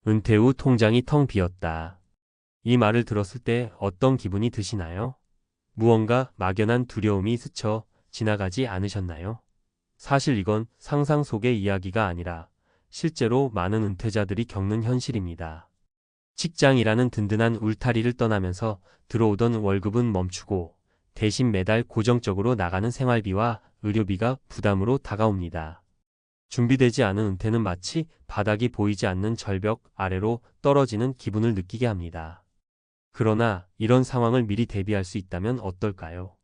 은퇴 후 통장이 텅 비었다. 이 말을 들었을 때 어떤 기분이 드시나요? 무언가 막연한 두려움이 스쳐 지나가지 않으셨나요? 사실 이건 상상 속의 이야기가 아니라 실제로 많은 은퇴자들이 겪는 현실입니다. 직장이라는 든든한 울타리를 떠나면서 들어오던 월급은 멈추고 대신 매달 고정적으로 나가는 생활비와 의료비가 부담으로 다가옵니다. 준비되지 않은 은퇴는 마치 바닥이 보이지 않는 절벽 아래로 떨어지는 기분을 느끼게 합니다. 그러나 이런 상황을 미리 대비할 수 있다면 어떨까요?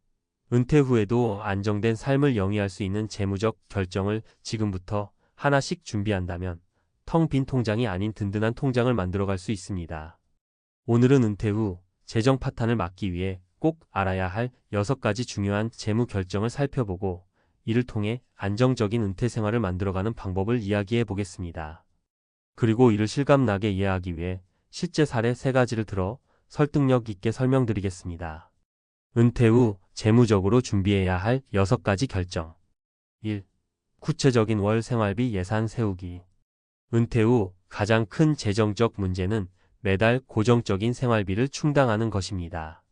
은퇴 후에도 안정된 삶을 영위할 수 있는 재무적 결정을 지금부터 하나씩 준비한다면 텅 빈 통장이 아닌 든든한 통장을 만들어갈 수 있습니다. 오늘은 은퇴 후 재정 파탄을 막기 위해 꼭 알아야 할 6가지 중요한 재무 결정을 살펴보고 이를 통해 안정적인 은퇴 생활을 만들어가는 방법을 이야기해 보겠습니다. 그리고 이를 실감나게 이해하기 위해 실제 사례 3가지를 들어 설득력 있게 설명드리겠습니다. 은퇴 후 재무적으로 준비해야 할 6가지 결정. 1. 구체적인 월 생활비 예산 세우기. 은퇴 후 가장 큰 재정적 문제는 매달 고정적인 생활비를 충당하는 것입니다.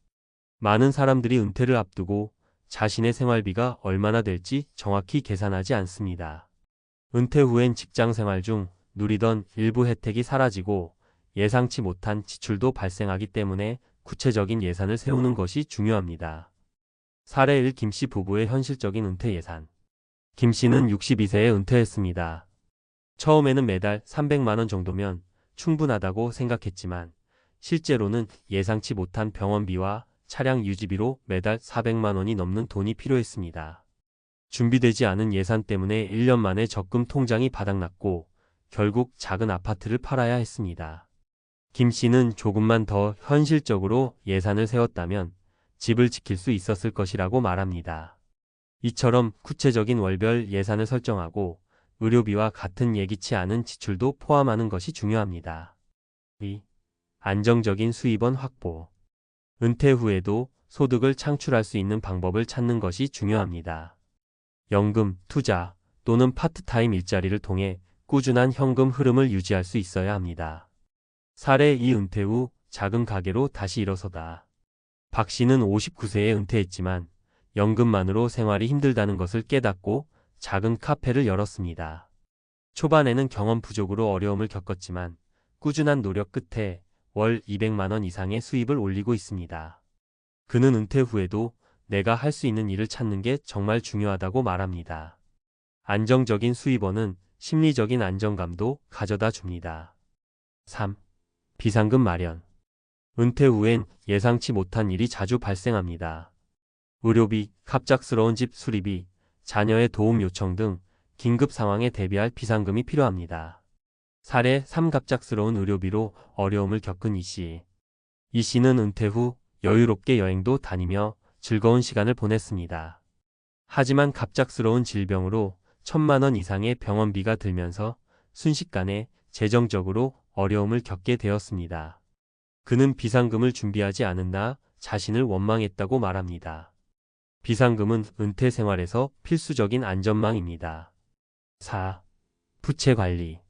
많은 사람들이 은퇴를 앞두고 자신의 생활비가 얼마나 될지 정확히 계산하지 않습니다. 은퇴 후엔 직장 생활 중 누리던 일부 혜택이 사라지고 예상치 못한 지출도 발생하기 때문에 구체적인 예산을 세우는 것이 중요합니다. 사례 1. 김씨 부부의 현실적인 은퇴 예산. 김씨는 62세에 은퇴했습니다. 처음에는 매달 300만 원 정도면 충분하다고 생각했지만 실제로는 예상치 못한 병원비와 차량 유지비로 매달 400만 원이 넘는 돈이 필요했습니다. 준비되지 않은 예산 때문에 1년 만에 적금 통장이 바닥났고 결국 작은 아파트를 팔아야 했습니다. 김 씨는 조금만 더 현실적으로 예산을 세웠다면 집을 지킬 수 있었을 것이라고 말합니다. 이처럼 구체적인 월별 예산을 설정하고 의료비와 같은 예기치 않은 지출도 포함하는 것이 중요합니다. 2. 안정적인 수입원 확보. 은퇴 후에도 소득을 창출할 수 있는 방법을 찾는 것이 중요합니다. 연금, 투자 또는 파트타임 일자리를 통해 꾸준한 현금 흐름을 유지할 수 있어야 합니다. 사례 2. 은퇴 후 작은 가게로 다시 일어서다. 박 씨는 59세에 은퇴했지만 연금만으로 생활이 힘들다는 것을 깨닫고 작은 카페를 열었습니다. 초반에는 경험 부족으로 어려움을 겪었지만 꾸준한 노력 끝에 월 200만 원 이상의 수입을 올리고 있습니다. 그는 은퇴 후에도 내가 할 수 있는 일을 찾는 게 정말 중요하다고 말합니다. 안정적인 수입원은 심리적인 안정감도 가져다 줍니다. 3. 비상금 마련. 은퇴 후엔 예상치 못한 일이 자주 발생합니다. 의료비, 갑작스러운 집 수리비, 자녀의 도움 요청 등 긴급 상황에 대비할 비상금이 필요합니다. 사례 3. 갑작스러운 의료비로 어려움을 겪은 이 씨. 이 씨는 은퇴 후 여유롭게 여행도 다니며 즐거운 시간을 보냈습니다. 하지만 갑작스러운 질병으로 1,000만 원 이상의 병원비가 들면서 순식간에 재정적으로 어려움을 겪게 되었습니다. 그는 비상금을 준비하지 않은 나 자신을 원망했다고 말합니다. 비상금은 은퇴 생활에서 필수적인 안전망입니다. 4. 부채 관리.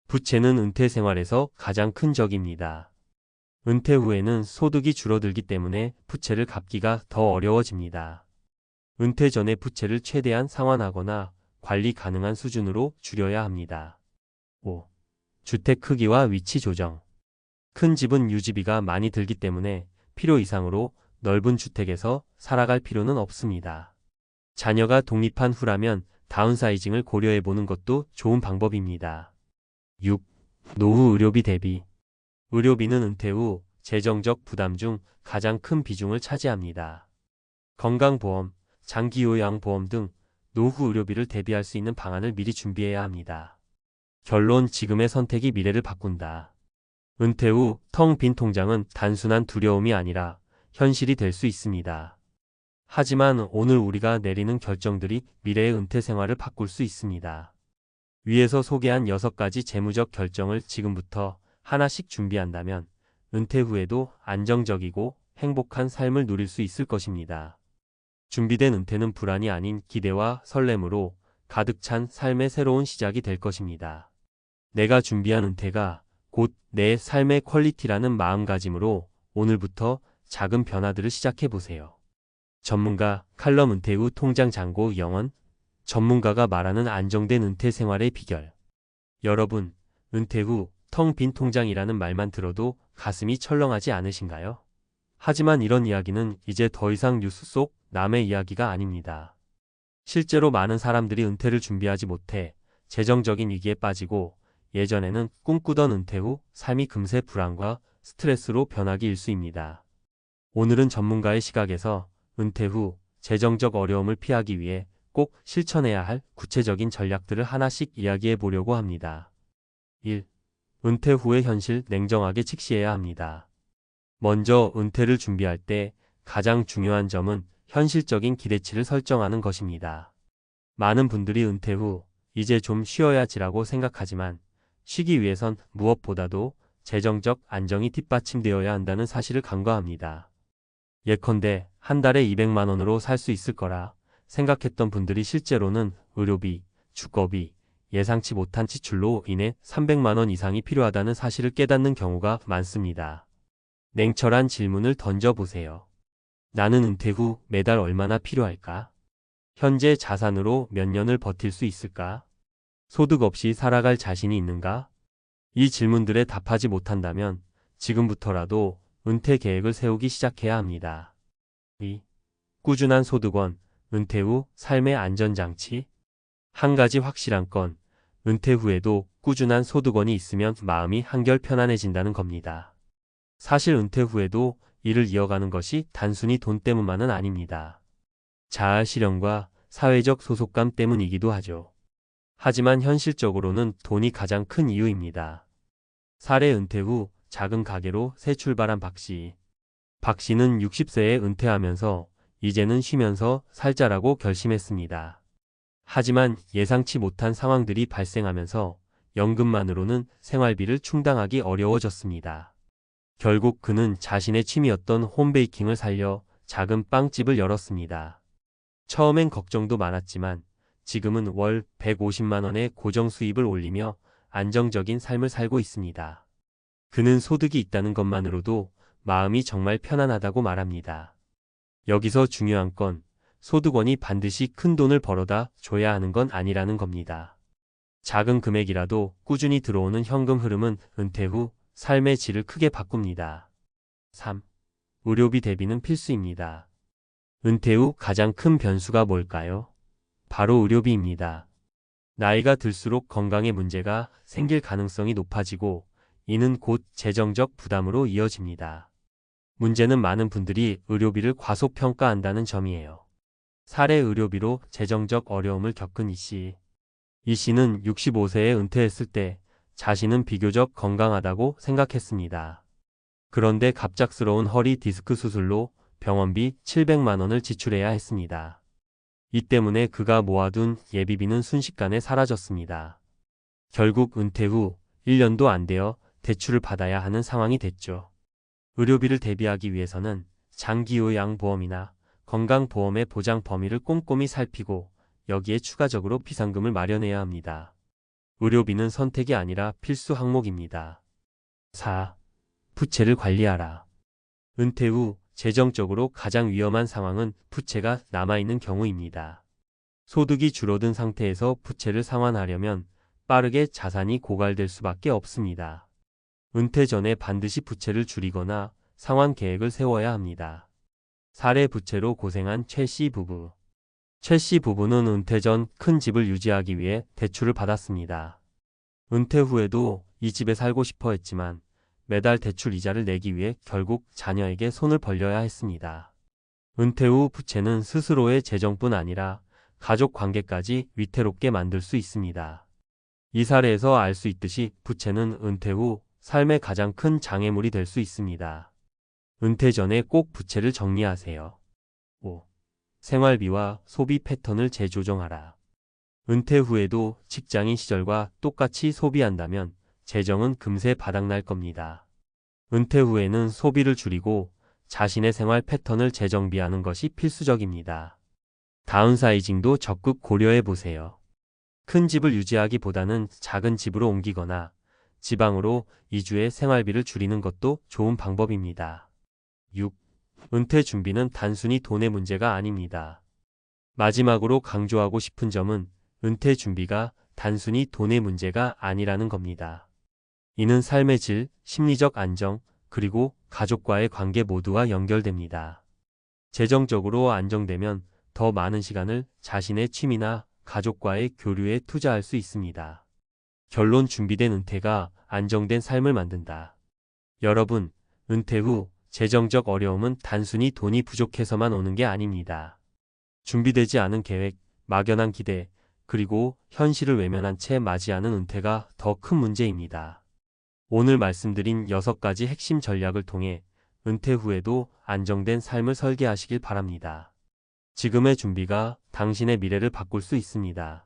부채는 은퇴 생활에서 가장 큰 적입니다. 은퇴 후에는 소득이 줄어들기 때문에 부채를 갚기가 더 어려워집니다. 은퇴 전에 부채를 최대한 상환하거나 관리 가능한 수준으로 줄여야 합니다. 5. 주택 크기와 위치 조정. 큰 집은 유지비가 많이 들기 때문에 필요 이상으로 넓은 주택에서 살아갈 필요는 없습니다. 자녀가 독립한 후라면 다운사이징을 고려해보는 것도 좋은 방법입니다. 6. 노후 의료비 대비. 의료비는 은퇴 후 재정적 부담 중 가장 큰 비중을 차지합니다. 건강보험, 장기요양보험 등 노후 의료비를 대비할 수 있는 방안을 미리 준비해야 합니다. 결론, 지금의 선택이 미래를 바꾼다. 은퇴 후 텅 빈 통장은 단순한 두려움이 아니라 현실이 될 수 있습니다. 하지만 오늘 우리가 내리는 결정들이 미래의 은퇴 생활을 바꿀 수 있습니다. 위에서 소개한 6가지 재무적 결정을 지금부터 하나씩 준비한다면 은퇴 후에도 안정적이고 행복한 삶을 누릴 수 있을 것입니다. 준비된 은퇴는 불안이 아닌 기대와 설렘으로 가득 찬 삶의 새로운 시작이 될 것입니다. 내가 준비한 은퇴가 곧 내 삶의 퀄리티라는 마음가짐으로 오늘부터 작은 변화들을 시작해 보세요. 전문가 칼럼 은퇴 후 통장 잔고 영원. 전문가가 말하는 안정된 은퇴 생활의 비결. 여러분, 은퇴 후 텅 빈 통장이라는 말만 들어도 가슴이 철렁하지 않으신가요? 하지만 이런 이야기는 이제 더 이상 뉴스 속 남의 이야기가 아닙니다. 실제로 많은 사람들이 은퇴를 준비하지 못해 재정적인 위기에 빠지고 예전에는 꿈꾸던 은퇴 후 삶이 금세 불안과 스트레스로 변하기 일쑤입니다. 오늘은 전문가의 시각에서 은퇴 후 재정적 어려움을 피하기 위해 꼭 실천해야 할 구체적인 전략들을 하나씩 이야기해 보려고 합니다. 1. 은퇴 후의 현실 냉정하게 직시해야 합니다. 먼저 은퇴를 준비할 때 가장 중요한 점은 현실적인 기대치를 설정하는 것입니다. 많은 분들이 은퇴 후 이제 좀 쉬어야지라고 생각하지만 쉬기 위해선 무엇보다도 재정적 안정이 뒷받침되어야 한다는 사실을 간과합니다. 예컨대 한 달에 200만 원으로 살 수 있을 거라 생각했던 분들이 실제로는 의료비, 주거비, 예상치 못한 지출로 인해 300만 원 이상이 필요하다는 사실을 깨닫는 경우가 많습니다. 냉철한 질문을 던져보세요. 나는 은퇴 후 매달 얼마나 필요할까? 현재 자산으로 몇 년을 버틸 수 있을까? 소득 없이 살아갈 자신이 있는가? 이 질문들에 답하지 못한다면 지금부터라도 은퇴 계획을 세우기 시작해야 합니다. 2. 꾸준한 소득원, 은퇴 후 삶의 안전장치. 한 가지 확실한 건 은퇴 후에도 꾸준한 소득원이 있으면 마음이 한결 편안해진다는 겁니다. 사실 은퇴 후에도 일을 이어가는 것이 단순히 돈 때문만은 아닙니다. 자아 실현과 사회적 소속감 때문이기도 하죠. 하지만 현실적으로는 돈이 가장 큰 이유입니다. 사례 은퇴 후 작은 가게로 새 출발한 박 씨. 박 씨는 60세에 은퇴하면서 이제는 쉬면서 살자라고 결심했습니다. 하지만 예상치 못한 상황들이 발생하면서 연금만으로는 생활비를 충당하기 어려워졌습니다. 결국 그는 자신의 취미였던 홈베이킹을 살려 작은 빵집을 열었습니다. 처음엔 걱정도 많았지만 지금은 월 150만 원의 고정 수입을 올리며 안정적인 삶을 살고 있습니다. 그는 소득이 있다는 것만으로도 마음이 정말 편안하다고 말합니다. 여기서 중요한 건 소득원이 반드시 큰 돈을 벌어다 줘야 하는 건 아니라는 겁니다. 작은 금액이라도 꾸준히 들어오는 현금 흐름은 은퇴 후 삶의 질을 크게 바꿉니다. 3. 의료비 대비는 필수입니다. 은퇴 후 가장 큰 변수가 뭘까요? 바로 의료비입니다. 나이가 들수록 건강에 문제가 생길 가능성이 높아지고 이는 곧 재정적 부담으로 이어집니다. 문제는 많은 분들이 의료비를 과소평가한다는 점이에요. 사례 의료비로 재정적 어려움을 겪은 이 씨. 이 씨는 65세에 은퇴했을 때 자신은 비교적 건강하다고 생각했습니다. 그런데 갑작스러운 허리 디스크 수술로 병원비 700만 원을 지출해야 했습니다. 이 때문에 그가 모아둔 예비비는 순식간에 사라졌습니다. 결국 은퇴 후 1년도 안 되어 대출을 받아야 하는 상황이 됐죠. 의료비를 대비하기 위해서는 장기요양보험이나 건강보험의 보장 범위를 꼼꼼히 살피고 여기에 추가적으로 비상금을 마련해야 합니다. 의료비는 선택이 아니라 필수 항목입니다. 4. 부채를 관리하라. 은퇴 후 재정적으로 가장 위험한 상황은 부채가 남아있는 경우입니다. 소득이 줄어든 상태에서 부채를 상환하려면 빠르게 자산이 고갈될 수밖에 없습니다. 은퇴 전에 반드시 부채를 줄이거나 상환 계획을 세워야 합니다. 사례 부채로 고생한 최 씨 부부. 최 씨 부부는 은퇴 전 큰 집을 유지하기 위해 대출을 받았습니다. 은퇴 후에도 이 집에 살고 싶어 했지만 매달 대출 이자를 내기 위해 결국 자녀에게 손을 벌려야 했습니다. 은퇴 후 부채는 스스로의 재정뿐 아니라 가족 관계까지 위태롭게 만들 수 있습니다. 이 사례에서 알 수 있듯이 부채는 은퇴 후 삶의 가장 큰 장애물이 될 수 있습니다. 은퇴 전에 꼭 부채를 정리하세요. 5. 생활비와 소비 패턴을 재조정하라. 은퇴 후에도 직장인 시절과 똑같이 소비한다면 재정은 금세 바닥날 겁니다. 은퇴 후에는 소비를 줄이고 자신의 생활 패턴을 재정비하는 것이 필수적입니다. 다운사이징도 적극 고려해 보세요. 큰 집을 유지하기보다는 작은 집으로 옮기거나 지방으로 이주해 생활비를 줄이는 것도 좋은 방법입니다. 6. 은퇴 준비는 단순히 돈의 문제가 아닙니다. 마지막으로 강조하고 싶은 점은 은퇴 준비가 단순히 돈의 문제가 아니라는 겁니다. 이는 삶의 질, 심리적 안정, 그리고 가족과의 관계 모두와 연결됩니다. 재정적으로 안정되면 더 많은 시간을 자신의 취미나 가족과의 교류에 투자할 수 있습니다. 결론 준비된 은퇴가 안정된 삶을 만든다. 여러분, 은퇴 후 재정적 어려움은 단순히 돈이 부족해서만 오는 게 아닙니다. 준비되지 않은 계획, 막연한 기대, 그리고 현실을 외면한 채 맞이하는 은퇴가 더 큰 문제입니다. 오늘 말씀드린 6가지 핵심 전략을 통해 은퇴 후에도 안정된 삶을 설계하시길 바랍니다. 지금의 준비가 당신의 미래를 바꿀 수 있습니다.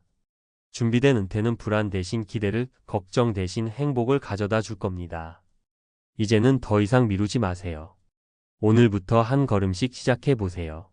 준비된 은퇴는 불안 대신 기대를, 걱정 대신 행복을 가져다 줄 겁니다. 이제는 더 이상 미루지 마세요. 오늘부터 한 걸음씩 시작해 보세요.